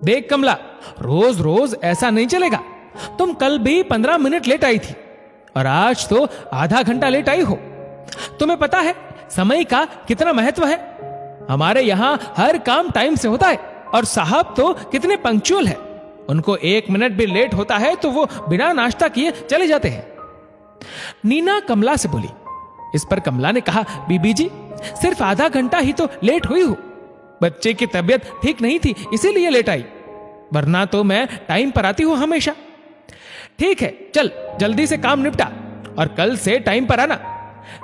देख कमला, रोज रोज ऐसा नहीं चलेगा। तुम कल भी 15 मिनट लेट आई थी और आज तो आधा घंटा लेट आई हो। तुम्हें पता है समय का कितना महत्व है? हमारे यहां हर काम टाइम से होता है और साहब तो कितने पंक्चुअल है। उनको 1 मिनट भी लेट होता है तो वो बिना नाश्ता किए चले जाते हैं। नीना कमला से बोली। इस पर कमला ने कहा, बीबी जी सिर्फ आधा घंटा ही तो लेट हुई हूं। बच्चे की तबीयत ठीक नहीं थी इसीलिए लेट आई, वरना तो मैं टाइम पर आती हूं हमेशा। ठीक है, चल जल्दी से काम निपटा और कल से टाइम पर आना,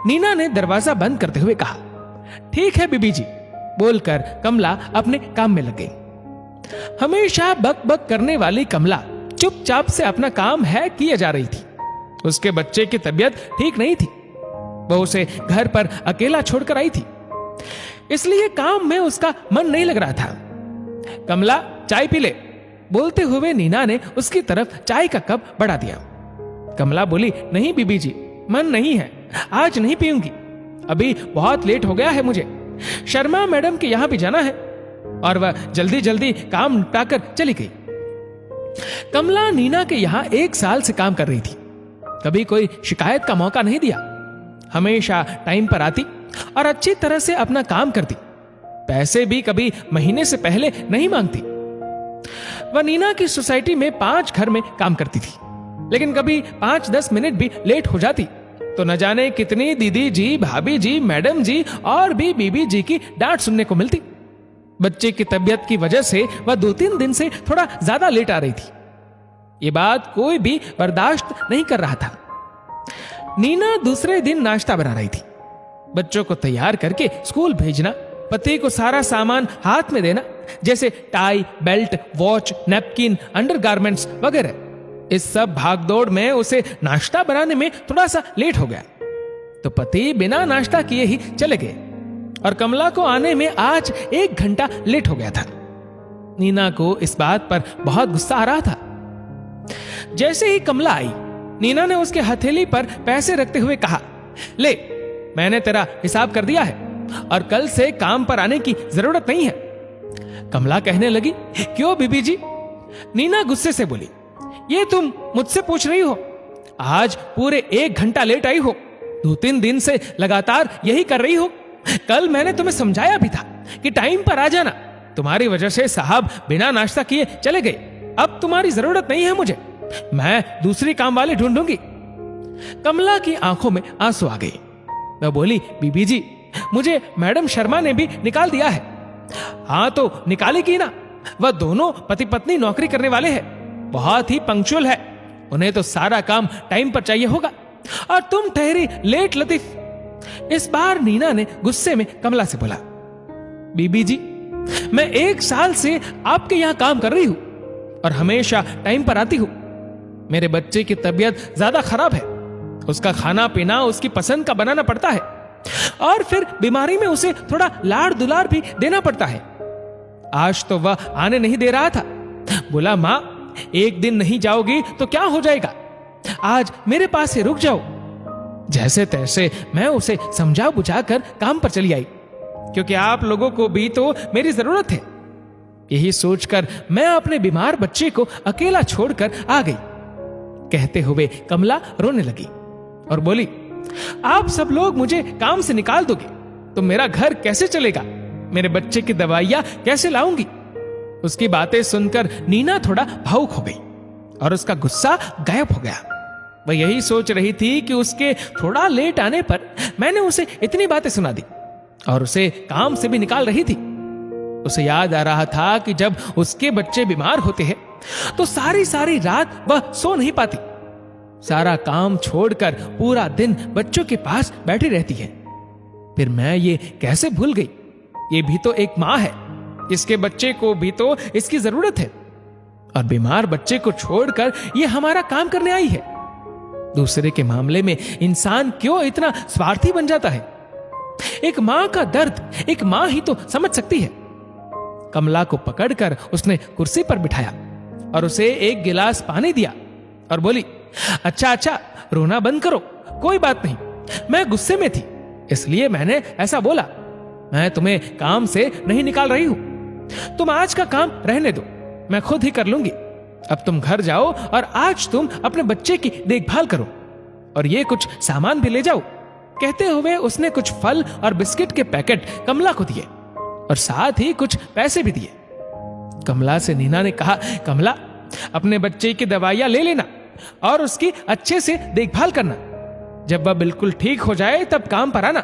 नीना ने दरवाजा बंद करते हुए कहा। ठीक है बीबी जी, बोलकर कमला अपने काम में लग गई। हमेशा बक बक करने वाली कमला चुपचाप से अपना काम है किए जा रही थी। उसके बच्चे की तबीयत ठीक नहीं थी, वह उसे घर पर अकेला छोड़कर आई थी, इसलिए काम में उसका मन नहीं लग रहा था। कमला चाय पी ले, बोलते हुए नीना ने उसकी तरफ चाय का कप बढ़ा दिया। कमला बोली, नहीं बीबी जी, मन नहीं है, आज नहीं पीऊंगी, अभी बहुत लेट हो गया है, मुझे शर्मा मैडम के यहां भी जाना है। और वह जल्दी जल्दी काम निपटाकर चली गई। कमला नीना के यहां 1 साल से काम कर रही थी, कभी कोई शिकायत का मौका नहीं दिया। हमेशा टाइम पर आती और अच्छी तरह से अपना काम करती, पैसे भी कभी महीने से पहले नहीं मांगती। वह नीना की सोसाइटी में 5 घर में काम करती थी, लेकिन कभी 5-10 मिनट भी लेट हो जाती तो न जाने कितनी दीदी जी, भाभी जी, मैडम जी और भी बीबी जी की डांट सुनने को मिलती। बच्चे की तबीयत की वजह से वह 2-3 दिन से थोड़ा ज्यादा लेट आ रही थी। ये बात कोई भी बर्दाश्त नहीं कर रहा था। नीना दूसरे दिन नाश्ता बना रही थी। बच्चों को तैयार करके स्कूल भेजना, पति को सारा सामान हाथ में देना, जैसे tie, belt, watch, napkin, undergarments वगैरह। इस सब भागदौड़ में उसे नाश्ता बनाने में थोड़ा सा लेट हो गया तो पति बिना नाश्ता किए ही चले गए और कमला को आने में आज 1 घंटा लेट हो गया था। नीना को इस बात पर बहुत गुस्सा आ रहा था। जैसे ही कमला आई, नीना ने उसके हथेली पर पैसे रखते हुए कहा, ले, मैंने तेरा हिसाब कर दिया है और कल से काम पर आने की जरूरत नहीं है। कमला कहने लगी, क्यों बीबी जी? नीना गुस्से से बोली, ये तुम मुझसे पूछ रही हो? आज पूरे 1 घंटा लेट आई हो, 2-3 दिन से लगातार यही कर रही हो। कल मैंने तुम्हें समझाया भी था कि टाइम पर आ जाना, तुम्हारी वजह से साहब बिना नाश्ता किए चले गए। अब तुम्हारी जरूरत नहीं है मुझे, मैं दूसरी काम वाले ढूंढूंगी। कमला की आंखों में आंसू आ गए। वह बोली, बीबी जी, मुझे मैडम शर्मा ने भी निकाल दिया है। हाँ तो निकालेगी ना, वह दोनों पति पत्नी नौकरी करने वाले हैं, बहुत ही पंक्चुअल है, उन्हें तो सारा काम टाइम पर चाहिए होगा और तुम ठहरी लेट लतीफ। इस बार नीना ने गुस्से में कमला से बोला, बीबी जी, मैं 1 साल से आपके यहां काम कर रही हूं और हमेशा टाइम पर आती हूं। मेरे बच्चे की तबीयत ज्यादा खराब है, उसका खाना पीना उसकी पसंद का बनाना पड़ता है और फिर बीमारी में उसे थोड़ा लाड़ दुलार भी देना पड़ता है। आज तो वह आने नहीं दे रहा था, बोला, मां 1 दिन नहीं जाओगी तो क्या हो जाएगा, आज मेरे पास से रुक जाओ। जैसे तैसे मैं उसे समझा बुझाकर काम पर चली आई, क्योंकि आप लोगों को भी तो मेरी जरूरत है। यही सोचकर मैं अपने बीमार बच्चे को अकेला छोड़कर आ गई। कहते हुए कमला रोने लगी और बोली, आप सब लोग मुझे काम से निकाल दोगे तो मेरा घर कैसे चलेगा, मेरे बच्चे की दवाइयां कैसे लाऊंगी? उसकी बातें सुनकर नीना थोड़ा भावुक हो गई और उसका गुस्सा गायब हो गया। वह यही सोच रही थी कि उसके थोड़ा लेट आने पर मैंने उसे इतनी बातें सुना दी और उसे काम से भी निकाल रही थी। उसे याद आ रहा था कि जब उसके बच्चे बीमार होते हैं तो सारी सारी रात वह सो नहीं पाती, सारा काम छोड़कर पूरा दिन बच्चों के पास बैठी रहती है। फिर मैं ये कैसे भूल गई, ये भी तो एक माँ है, इसके बच्चे को भी तो इसकी जरूरत है और बीमार बच्चे को छोड़कर ये हमारा काम करने आई है। दूसरे के मामले में इंसान क्यों इतना स्वार्थी बन जाता है? एक मां का दर्द एक मां ही तो समझ सकती है। कमला को पकड़कर उसने कुर्सी पर बिठाया और उसे 1 गिलास पानी दिया और बोली, अच्छा रोना बंद करो, कोई बात नहीं, मैं गुस्से में थी इसलिए मैंने ऐसा बोला। मैं तुम्हें काम से नहीं निकाल रही हूं, तुम आज का काम रहने दो, मैं खुद ही कर लूंगी। अब तुम घर जाओ और आज तुम अपने बच्चे की देखभाल करो और ये कुछ सामान भी ले जाओ। कहते हुए उसने कुछ फल और बिस्किट के पैकेट कमला को दिए और साथ ही कुछ पैसे भी दिए। कमला से नीना ने कहा, कमला, अपने बच्चे की दवाइयां ले लेना और उसकी अच्छे से देखभाल करना। जब वह बिल्कुल ठीक हो जाए तब काम पर आना,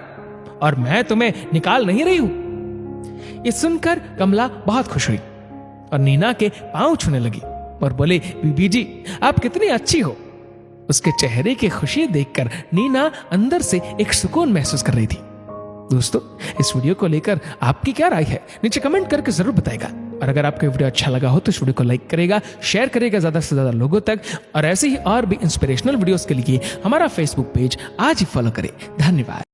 और मैं तुम्हें निकाल नहीं रही हूं। ये सुनकर कमला बहुत खुश हुई और नीना के पांव छूने लगी और बोले, बीबी जी, आप कितनी अच्छी हो। उसके चेहरे की खुशी देखकर नीना अंदर से एक सुकून महसूस कर रही थी। दोस्तों, इस वीडियो को लेकर आपकी क्या राय है, नीचे कमेंट करके जरूर बताएगा। और अगर आपको वीडियो अच्छा लगा हो तो इस वीडियो को लाइक करेगा, शेयर करेगा ज्यादा से ज्यादा लोगों तक, और ऐसे ही और भी इंस्पिरेशनल वीडियोस के लिए हमारा फेसबुक पेज आज ही फॉलो करें। धन्यवाद।